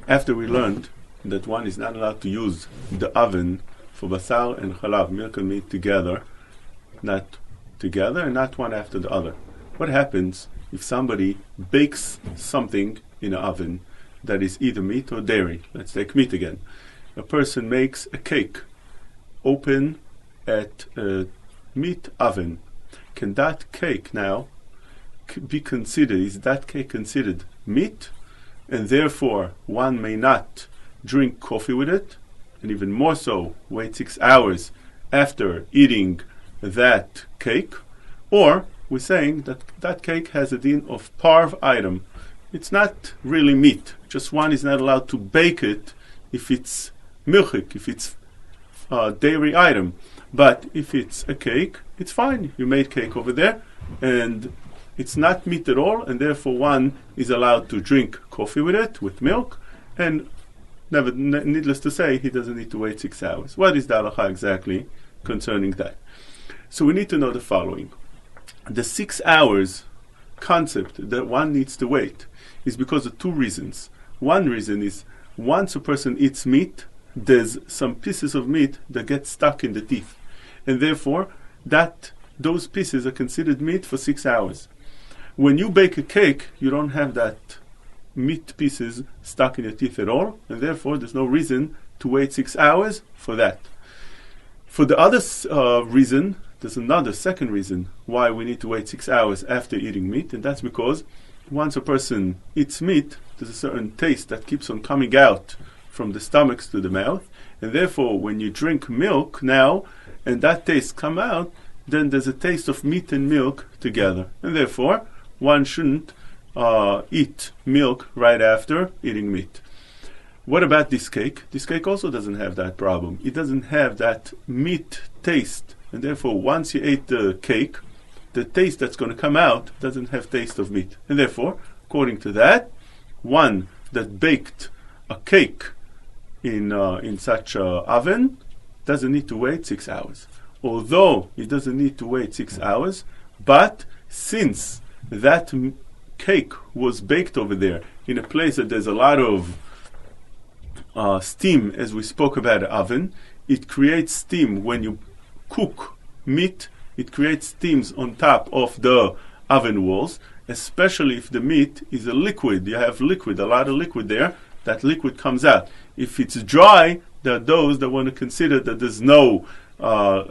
After we learned that one is not allowed to use the oven for basar and chalav, milk and meat together, not together and not one after the other. What happens if somebody bakes something in an oven that is either meat or dairy? Let's take meat again. A person makes a cake open at a meat oven. Can that cake now be considered, is that cake considered meat? And therefore one may not drink coffee with it, and even more so, wait 6 hours after eating that cake? Or we're saying that that cake has a din of parve item. It's not really meat, just one is not allowed to bake it if it's milchik, if it's dairy item. But if it's a cake, it's fine. You made cake over there, and it's not meat at all, and therefore one is allowed to drink coffee with it, with milk, and needless to say, he doesn't need to wait 6 hours. What is the halacha exactly concerning that? So we need to know the following. The 6 hours concept that one needs to wait is because of two reasons. One reason is once a person eats meat, there's some pieces of meat that get stuck in the teeth, and therefore those pieces are considered meat for 6 hours. When you bake a cake, you don't have that meat pieces stuck in your teeth at all, and therefore there's no reason to wait 6 hours for that. For the other reason, there's another second reason why we need to wait 6 hours after eating meat, and that's because once a person eats meat, there's a certain taste that keeps on coming out from the stomach to the mouth, and therefore when you drink milk now, and that taste come out, then there's a taste of meat and milk together, and therefore one shouldn't eat milk right after eating meat. What about this cake? This cake also doesn't have that problem. It doesn't have that meat taste, and therefore once you ate the cake, the taste that's going to come out doesn't have taste of meat, and therefore according to that, one that baked a cake in such a oven doesn't need to wait 6 hours. Although it doesn't need to wait 6 hours, but since that cake was baked over there in a place that there's a lot of steam, as we spoke about the oven, it creates steam when you cook meat. It creates steams on top of the oven walls, especially if the meat is a liquid. You have liquid, a lot of liquid there. That liquid comes out. If it's dry, there are those that want to consider that there's no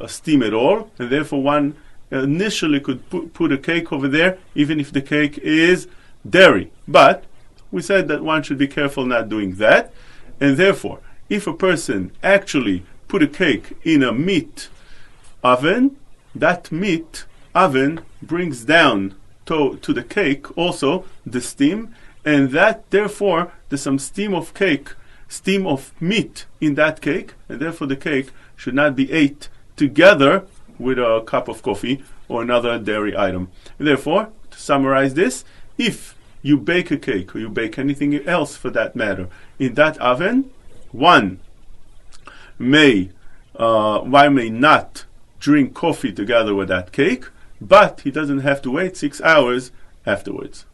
steam at all, and therefore one initially could put a cake over there, even if the cake is dairy. But we said that one should be careful not doing that, and therefore, if a person actually put a cake in a meat oven, that meat oven brings down to the cake also the steam, and that therefore there's some steam of meat in that cake, and therefore the cake should not be ate together with a cup of coffee or another dairy item. And therefore, to summarize this, if you bake a cake or you bake anything else for that matter in that oven, one may not drink coffee together with that cake, but he doesn't have to wait 6 hours afterwards.